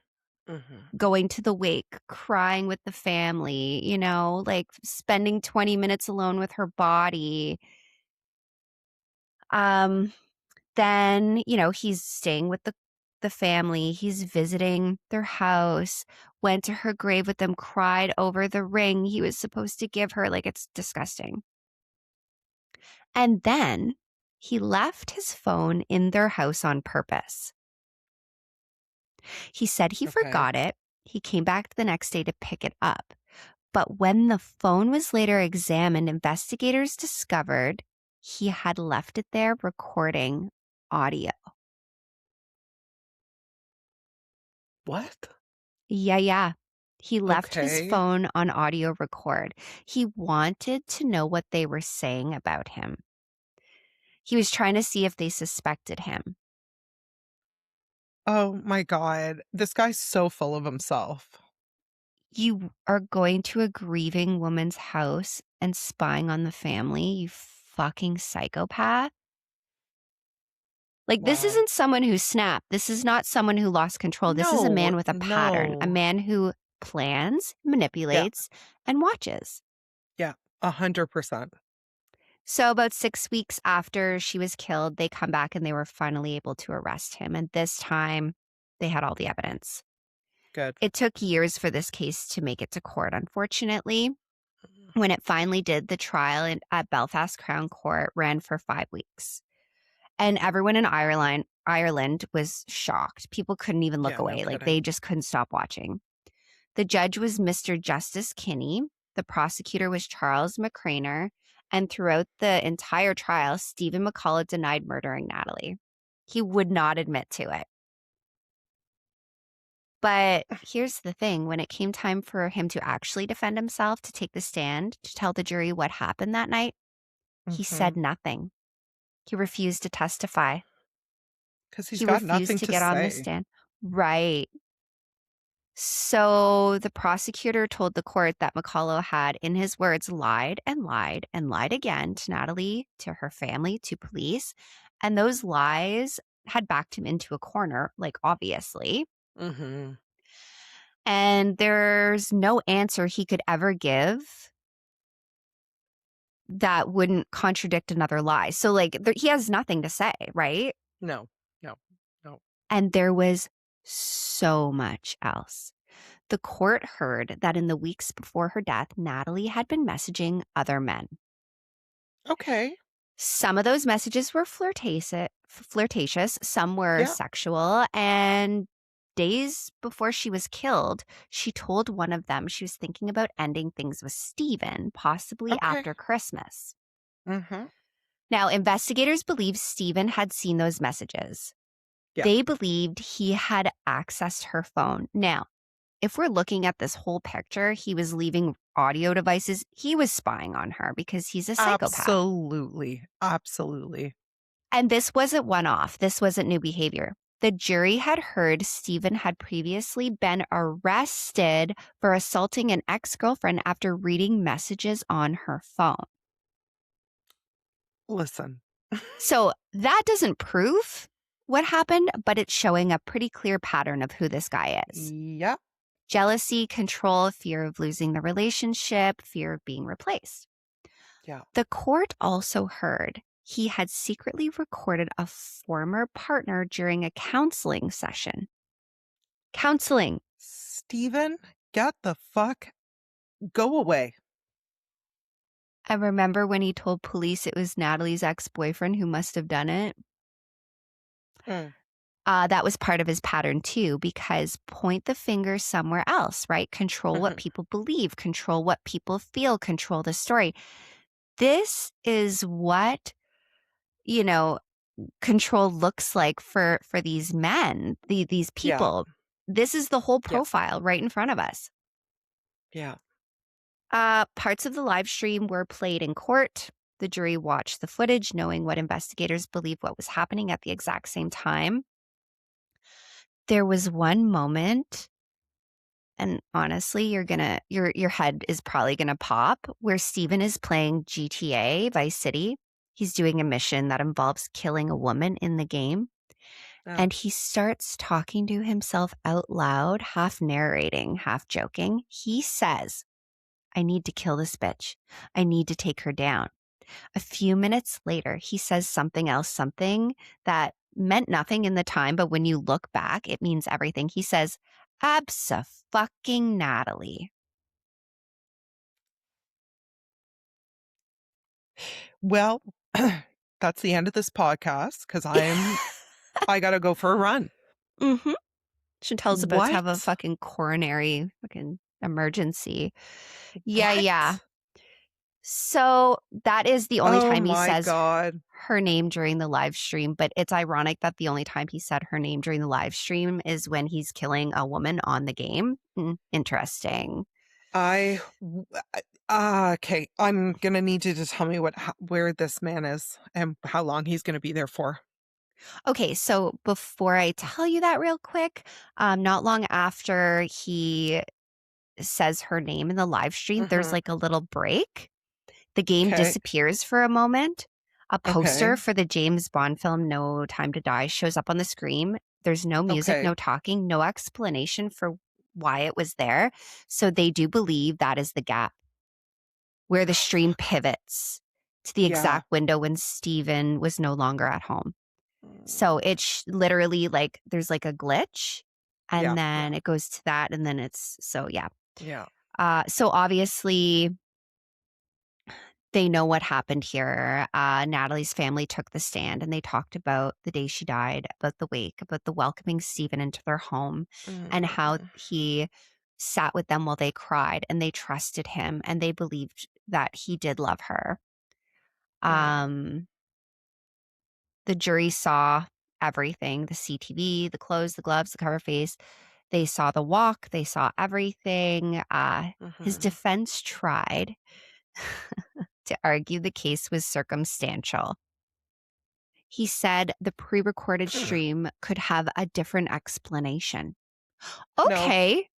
Mm-hmm.
Going to the wake, crying with the family, like spending 20 minutes alone with her body. Then, he's staying with the family. He's visiting their house, went to her grave with them, cried over the ring he was supposed to give her. Like, it's disgusting. And then he left his phone in their house on purpose. He said he
Okay.
forgot it. He came back the next day to pick it up. But when the phone was later examined, investigators discovered he had left it there recording audio.
What?
Yeah. He left his
Okay.
phone on audio record. He wanted to know what they were saying about him. He was trying to see if they suspected him.
Oh my God. This guy's so full of himself.
You are going to a grieving woman's house and spying on the family, you fucking psychopath. Like, this
Wow.
isn't someone who snapped. This is not someone who lost control. This is a
No,
man with a pattern, a
no.
man who plans,
Yeah.
manipulates, and watches.
Yeah. 100%.
So about 6 weeks after she was killed, they come back and they were finally able to arrest him. And this time they had all the evidence.
Good.
It took years for this case to make it to court, unfortunately. When it finally did, the trial at Belfast Crown Court ran for 5 weeks. And everyone in Ireland was shocked. People couldn't even look
Yeah, no
away. Like, they
kidding.
just couldn't stop watching. The judge was Mr. Justice Kinney. The prosecutor was Charles McCraner. And throughout the entire trial, Stephen McCullagh denied murdering Natalie. He would not admit to it. But here's the thing. When it came time for him to actually defend himself, to take the stand, to tell the jury what happened that night, he
Mm-hmm.
said nothing. He refused to testify.
Because he's
He
got
refused
nothing
to
to
get on the
say.
stand. Right. So the prosecutor told the court that McCullagh had, in his words, lied and lied and lied again to Natalie, to her family, to police. And those lies had backed him into a corner, like, obviously.
Mm-hmm.
And there's no answer he could ever give that wouldn't contradict another lie. So, like, he has nothing to say, right?
No, no, no.
And there was so much else. The court heard that in the weeks before her death, Natalie had been messaging other men.
Okay.
Some of those messages were flirtatious, some were
Yeah.
sexual, and days before she was killed, she told one of them she was thinking about ending things with Stephen, possibly
Okay.
after Christmas.
Mm-hmm.
Now, investigators believe Stephen had seen those messages.
Yeah.
They believed he had accessed her phone. Now, if we're looking at this whole picture, he was leaving audio devices. He was spying on her because he's a psychopath.
Absolutely. Absolutely.
And this wasn't one-off. This wasn't new behavior. The jury had heard Stephen had previously been arrested for assaulting an ex-girlfriend after reading messages on her phone.
Listen.
So that doesn't prove what happened, but it's showing a pretty clear pattern of who this guy is.
Yep.
Jealousy, control, fear of losing the relationship, fear of being replaced.
Yeah.
The court also heard he had secretly recorded a former partner during a counseling session. Counseling.
Stephen, get the fuck, go away.
I remember when he told police it was Natalie's ex-boyfriend who must have done it.
Mm.
That was part of his pattern too, because point the finger somewhere else, right? Control what people believe, control what people feel, control the story. This is what, you know, control looks like for these men, these
Yeah.
people. This is the whole
Yeah.
profile right in front of us.
Yeah.
Parts of the live stream were played in court. The jury watched the footage, knowing what investigators believed what was happening at the exact same time. There was one moment, and honestly, your head is probably gonna pop, where Steven is playing GTA Vice City. He's doing a mission that involves killing a woman in the game.
Yeah.
And he starts talking to himself out loud, half narrating, half joking. He says, I need to kill this bitch. I need to take her down. A few minutes later, he says something else, something that meant nothing in the time, but when you look back, it means everything. He says, Abso-fucking-Natalie.
Well, that's the end of this podcast because I gotta go for a run.
Mm-hmm. Chantel's about to have a
What?
fucking coronary fucking emergency. Yeah, yeah.
What?
So that is the only
Oh
time he
my
says
God.
her name during the live stream, but it's ironic that the only time he said her name during the live stream is when he's killing a woman on the game. Interesting.
Okay. I'm gonna need you to tell me where this man is and how long he's gonna be there for.
Okay, so before I tell you that real quick, not long after he says her name in the live stream, there's
Mm-hmm.
like a little break. The game
Okay.
disappears for a moment. A
Okay.
poster for the James Bond film No Time to Die shows up on the screen. There's no music,
Okay.
no talking, no explanation for why it was there. So they do believe that is the gap where the stream pivots to the
Yeah.
exact window when Steven was no longer at home. So it's literally like there's like a glitch
Yeah.
and then
Yeah.
it goes to that and then it's so yeah.
Yeah.
So obviously they know what happened here. Natalie's family took the stand and they talked about the day she died, about the wake, about the welcoming Stephen into their home and how
Mm.
he sat with them while they cried and they trusted him and they believed that he did love her.
Mm.
Um, the jury saw everything, the CTV, the clothes, the gloves, the cover face. They saw the walk, they saw everything. His
Mhm.
defense tried to argue the case was circumstantial. He said the pre recorded stream could have a different explanation.
No.
Okay.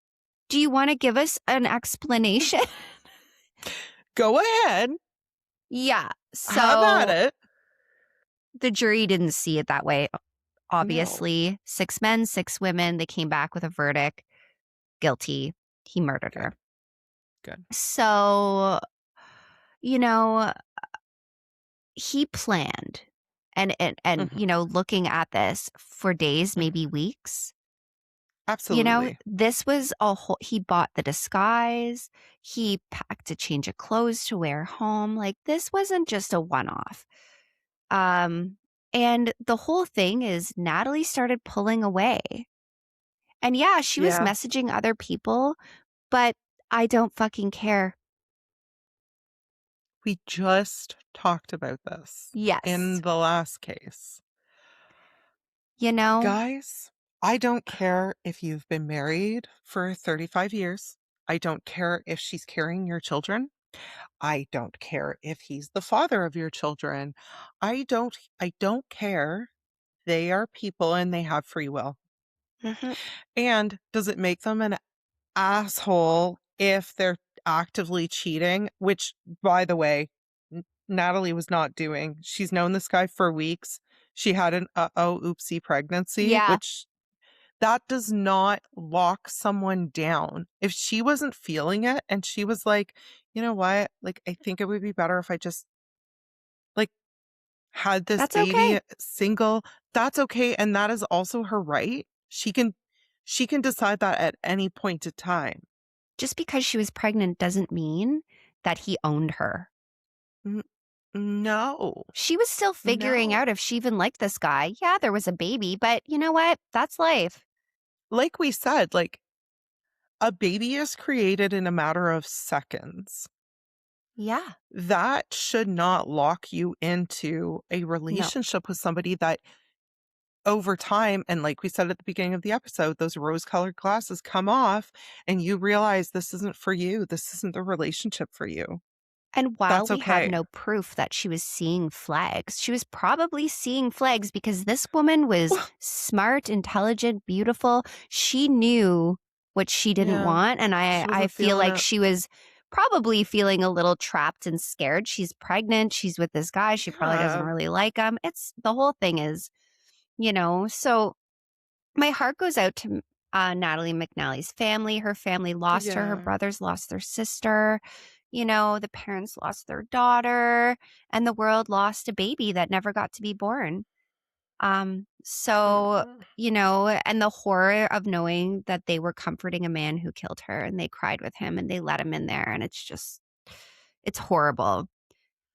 Do you want to give us an explanation?
Go ahead.
Yeah.
Have at
So
it.
the jury didn't see it that way.
No.
Obviously, 6 men, 6 women. They came back with a verdict guilty. He murdered
Good.
her.
Good.
So, you know, he planned and
Mhm.
looking at this for days,
Mhm.
maybe weeks.
Absolutely.
This was a whole, he bought the disguise, he packed a change of clothes to wear home. Like this wasn't just a one-off. Um, and the whole thing is Natalie started pulling away. And yeah, she was
Yeah.
messaging other people, but I don't fucking care.
We just talked about this
Yes.
in the last case.
You know,
Guys, I don't care if you've been married for 35 years. I don't care if she's carrying your children. I don't care if he's the father of your children. I don't care. They are people and they have free will.
Mhm.
And does it make them an asshole if they're actively cheating? Which, by the way, Natalie was not doing. She's known this guy for weeks. She had an uh-oh oopsie pregnancy,
Yeah,
which that does not lock someone down. If she wasn't feeling it and she was like, you know what? Like, I think it would be better if I just like had this
that's okay.
baby single, that's okay. And that is also her right. She can decide that at any point in time.
Just because she was pregnant doesn't mean that he owned her.
N- no,
She was still figuring
no.
out if she even liked this guy. Yeah, there was a baby, but you know what? That's life.
Like we said, like a baby is created in a matter of seconds.
Yeah.
That should not lock you into a
No.
relationship with somebody that over time, and like we said at the beginning of the episode, those rose-colored glasses come off and you realize this isn't for you. This isn't the relationship for you.
And while
That's
we have
okay.
no proof that she was seeing flags, she was probably seeing flags because this woman was
Well,
smart, intelligent, beautiful. She knew what she didn't
yeah,
want. And
she
I
wasn't
feel
feeling
like
it.
she was probably feeling a little trapped and scared. She's pregnant. She's with this guy. She probably doesn't
Yeah.
really like him. It's the whole thing is, so my heart goes out to Natalie McNally's family. Her family lost her. Her
Yeah.
brothers lost their sister. The parents lost their daughter, and the world lost a baby that never got to be born. So,
Mm-mm.
and the horror of knowing that they were comforting a man who killed her and they cried with him and they let him in there. And it's horrible.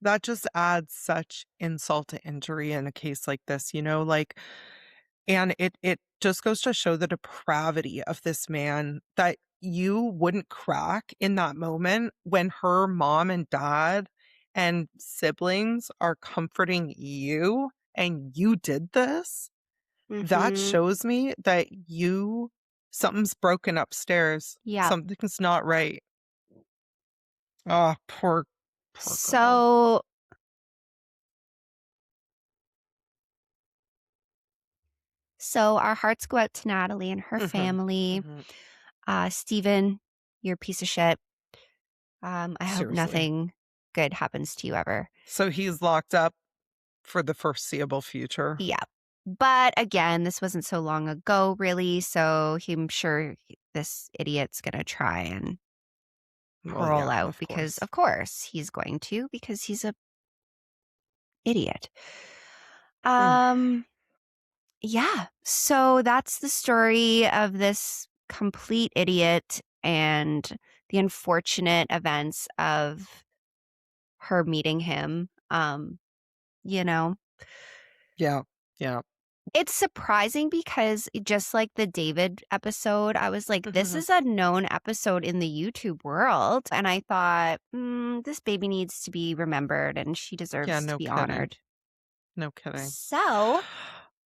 That just adds such insult to injury in a case like this, like, and it just goes to show the depravity of this man that you wouldn't crack in that moment when her mom and dad and siblings are comforting you and you did this. That
Hmm.
shows me that something's broken upstairs.
Yeah.
Something's not right. Oh, poor girl.
So, so our hearts go out to Natalie and her
Mhm.
family.
Mhm.
Steven, you're a piece of shit. I hope
Seriously.
nothing good happens to you ever.
So he's locked up for the foreseeable future.
Yeah. But again, this wasn't so long ago, really. So I'm sure this idiot's going to try and
Well,
parole
yeah,
out
of
because,
course.
of course, he's going to because he's a idiot.
Mm.
Um, yeah. So that's the story of this complete idiot and the unfortunate events of her meeting him. You know,
Yeah. Yeah.
It's surprising because just like the David episode, I was like, this
Mhm.
is a known episode in the YouTube world. And I thought, this baby needs to be remembered and she
Yeah,
deserves to
no
be
kidding.
honored.
No kidding.
So,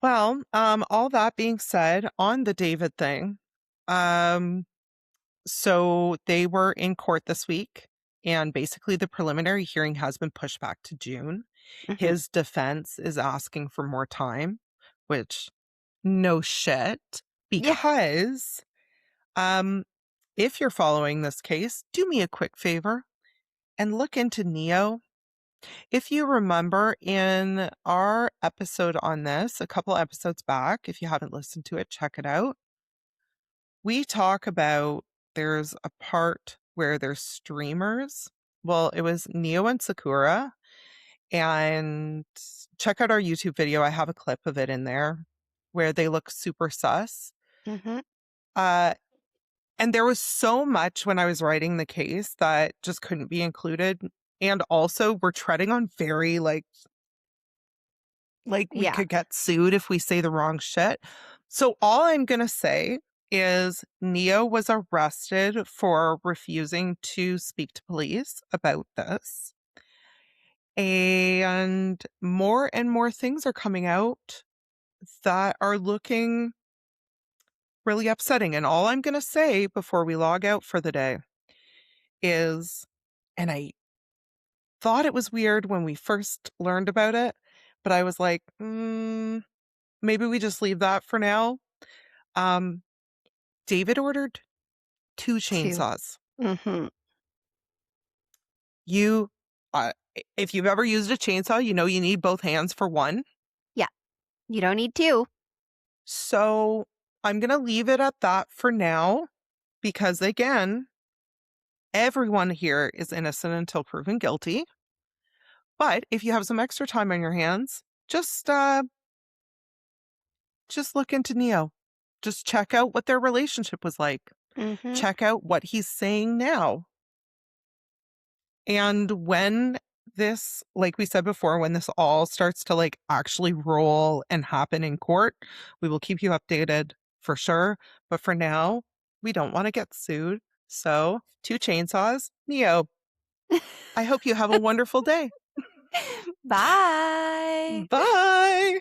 Well, all that being said, on the David thing, um, so they were in court this week, and basically the preliminary hearing has been pushed back to June.
mhm,
His defense is asking for more time, which no shit,
yeah,
because um, if you're following this case, do me a quick favor and look into Neo. If you remember in our episode on this, a couple episodes back, if you haven't listened to it, check it out. We talk about there's a part where there's streamers. Well, it was Neo and Sakura. And check out our YouTube video. I have a clip of it in there where they look super sus.
mhm,
Uh, and there was so much when I was writing the case that just couldn't be included. And also, we're treading on very like we
yeah,
could get sued if we say the wrong shit. So all I'm going to say is Neo was arrested for refusing to speak to police about this. And more things are coming out that are looking really upsetting. And all I'm going to say before we log out for the day is, and I thought it was weird when we first learned about it, but I was like, maybe we just leave that for now. Um, David ordered 2
2.
chainsaws.
Mhm.
You, if you've ever used a chainsaw, you know you need both hands for one.
Yeah. You don't need 2.
So I'm going to leave it at that for now because, again, everyone here is innocent until proven guilty. But if you have some extra time on your hands, just look into Neo. Just check out what their relationship was like.
Mhm.
Check out what he's saying now. And when this, like we said before, when this all starts to like actually roll and happen in court, we will keep you updated for sure. But for now, we don't want to get sued. So, 2 chainsaws, Neo. I hope you have a wonderful day.
Bye.
Bye.